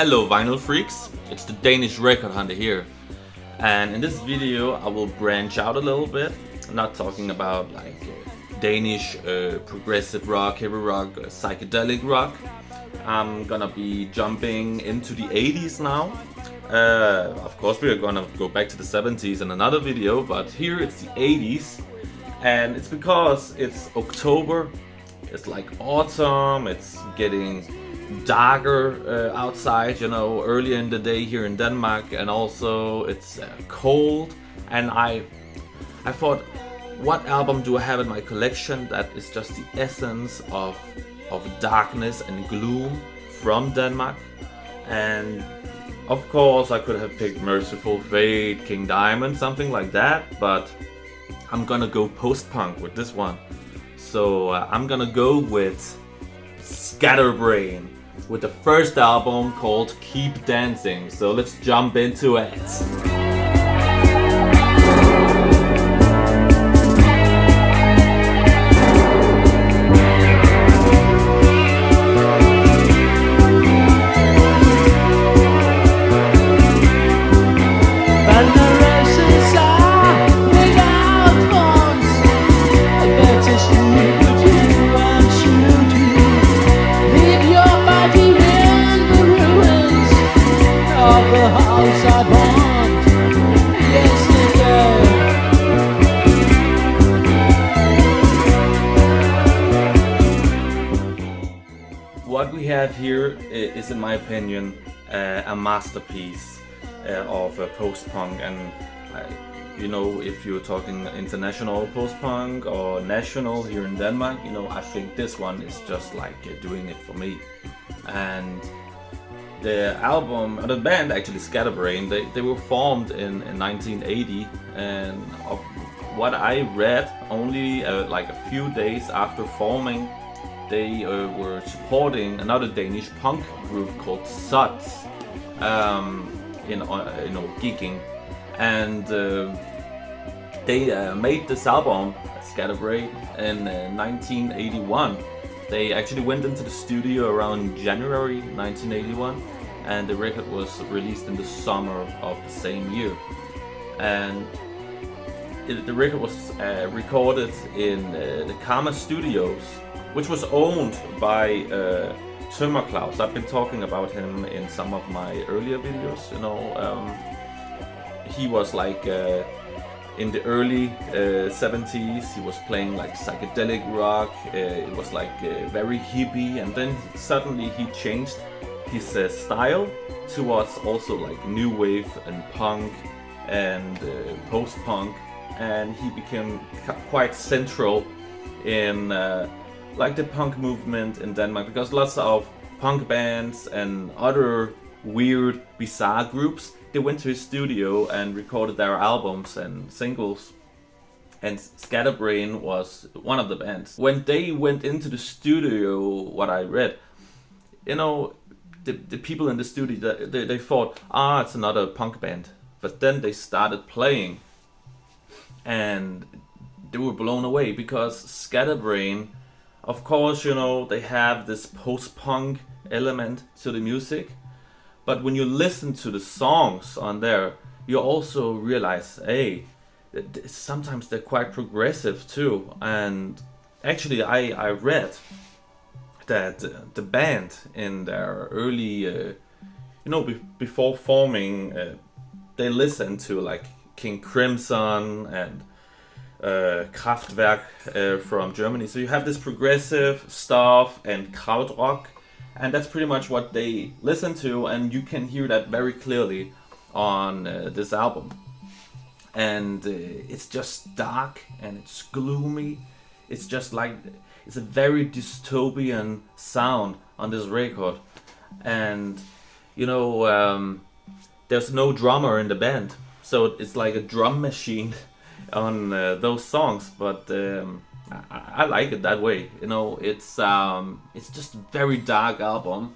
Hello vinyl freaks, it's the Danish record hunter here, and in this video I will branch out a little bit. I'm not talking about like Danish progressive rock, heavy rock, psychedelic rock. I'm gonna be jumping into the 80s now. Of course we're gonna go back to the 70s in another video, but here it's the 80s, and it's because it's October, it's like autumn, it's getting darker outside, you know, earlier in the day here in Denmark, and also it's cold, and I thought, what album do I have in my collection that is just the essence of darkness and gloom from Denmark? And of course I could have picked Merciful Fate, King Diamond, something like that, but I'm gonna go post-punk with this one. So I'm gonna go with Scatterbrain with the first album called Keep Dancing. So let's jump into it. What we have here is, in my opinion, a masterpiece of post-punk, and you know, if you're talking international post-punk or national here in Denmark, you know, I think this one is just like doing it for me. And the album, the band actually, Scatterbrain, they were formed in 1980, and of what I read, only like a few days after forming, they were supporting another Danish punk group called Suds in gigging, and they made this album Scatterbrain in 1981. They actually went into the studio around January 1981, and the record was released in the summer of the same year. And the record was recorded in the Karma Studios, which was owned by Thematic. I've been talking about him in some of my earlier videos. You know, he was like in the early 70s, he was playing like psychedelic rock. It was like very hippie, and then suddenly he changed his style towards also like new wave and punk and post-punk, and he became quite central in like the punk movement in Denmark, because lots of punk bands and other weird, bizarre groups, they went to his studio and recorded their albums and singles. And Scatterbrain was one of the bands. When they went into the studio, what I read, you know, the people in the studio, they thought, it's another punk band. But then they started playing, and they were blown away, because Scatterbrain, of course, you know, they have this post-punk element to the music, but when you listen to the songs on there, you also realize, hey, sometimes they're quite progressive too. And actually, I read that the band in their early, before forming, they listened to like King Crimson and Kraftwerk from Germany. So you have this progressive stuff and krautrock, and that's pretty much what they listen to, and you can hear that very clearly on this album. And it's just dark and it's gloomy. It's just like, it's a very dystopian sound on this record. And you know, there's no drummer in the band, so it's like a drum machine on those songs, but I like it that way. You know, it's just a very dark album,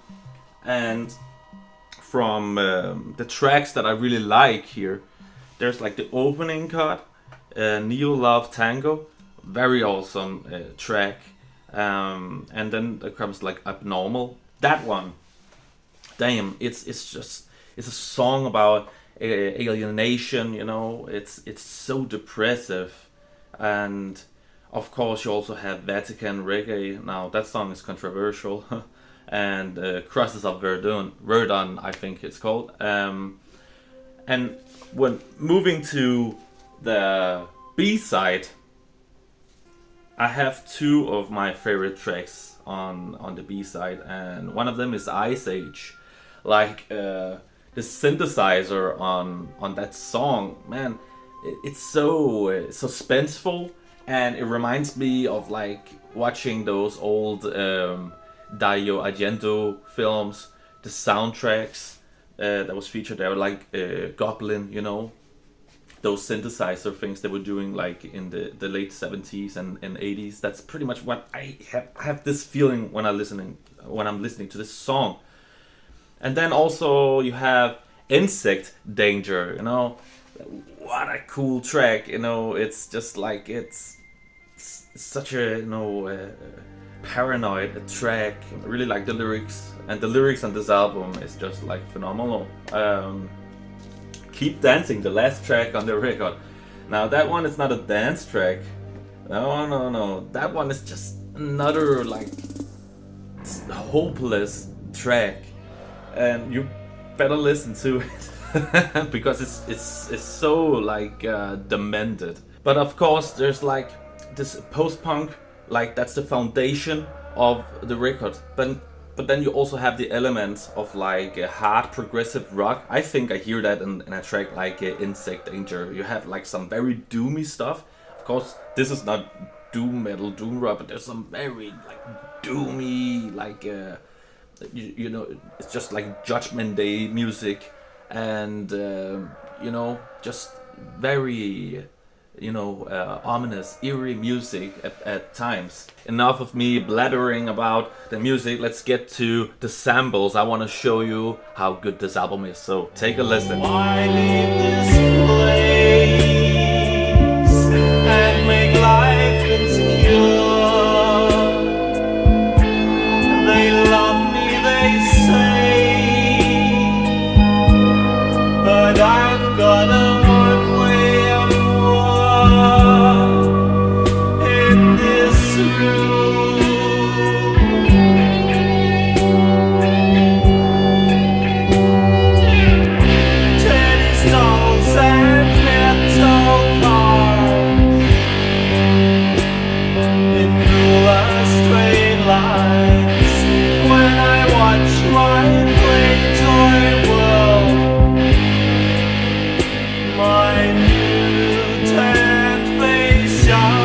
and from the tracks that I really like here, there's like the opening cut, Neo Love Tango, very awesome track, and then there comes like Abnormal. That one damn, it's a song about alienation. You know, it's so depressive, and of course you also have Vatican reggae. Now that song is controversial, and Crosses of Verdun, I think it's called. And when moving to the B side, I have two of my favorite tracks on the B side, and one of them is Ice Age. Like the synthesizer on that song, man, it's so suspenseful, and it reminds me of like watching those old Dario Argento films, the soundtracks that was featured there, like Goblin, you know, those synthesizer things they were doing like in the late 70s and 80s. That's pretty much what I have this feeling when I'm listening to this song. And then also you have Insect Danger, you know, what a cool track, you know. It's just like it's such a, you know, paranoid track. I really like the lyrics, and the lyrics on this album is just like phenomenal. Keep Dancing, the last track on the record. Now that one is not a dance track. No. That one is just another like hopeless track, and you better listen to it because it's so like demented. But of course, there's like this post-punk, like that's the foundation of the record. But then you also have the elements of like hard progressive rock. I think I hear that in a track like Insect Danger. You have like some very doomy stuff. Of course, this is not doom metal, doom rock, but there's some very like doomy, like you know, it's just like Judgment Day music, and you know, just very, you know, ominous, eerie music at times. Enough of me blathering about the music. Let's get to the samples. I want to show you how good this album is. So take a listen. Why leave this place and make life insecure? They love me, they say, but I've got a one-way in this room. Tennis dolls and metal cars in ruler straight lines. When I watch my play toy world, my mutant face shines.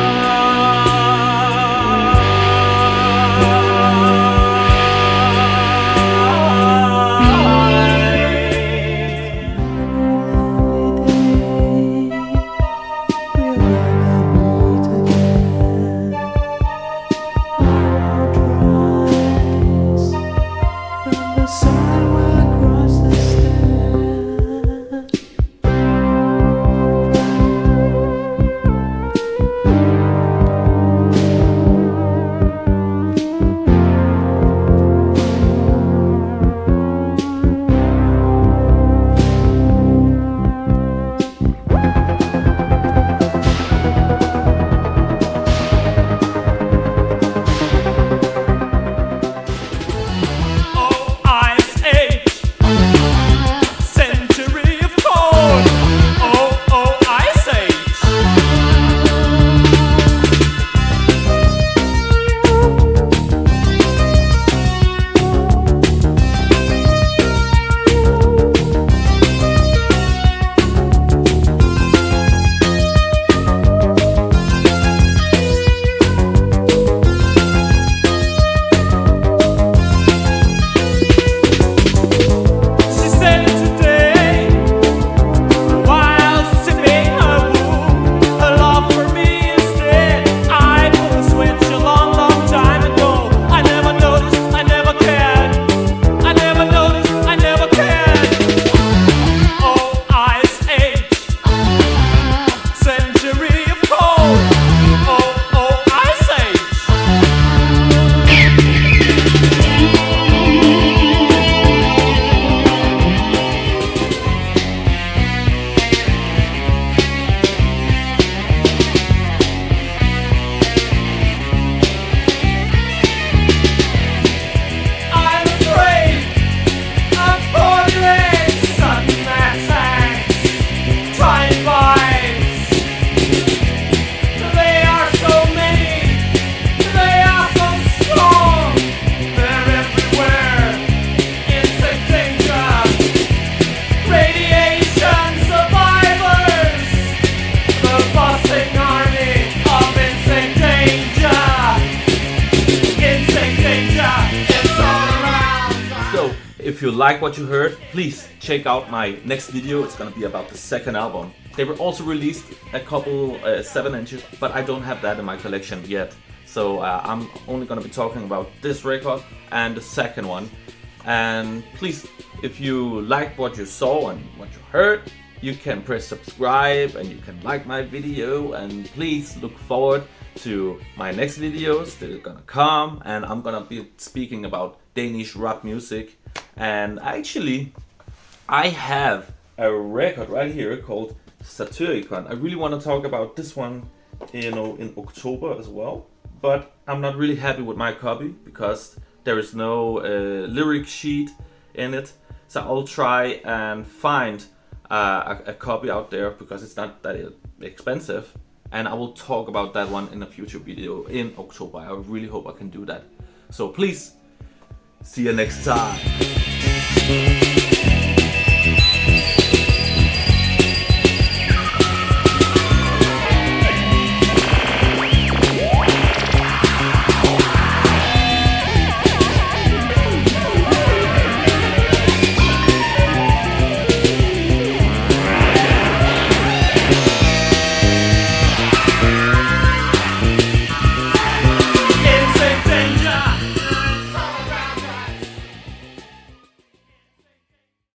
if you like what you heard, please check out my next video. It's gonna be about the second album. They were also released a couple 7 inches, but I don't have that in my collection yet. So I'm only gonna be talking about this record and the second one. And please, if you liked what you saw and what you heard, you can press subscribe and you can like my video, and please look forward to my next videos. They're gonna come, and I'm gonna be speaking about Danish rock music. And actually, I have a record right here called Satyricon. I really want to talk about this one, in October as well, but I'm not really happy with my copy because there is no lyric sheet in it. So I'll try and find a copy out there because it's not that expensive, and I will talk about that one in a future video in October. I really hope I can do that. So please, see you next time.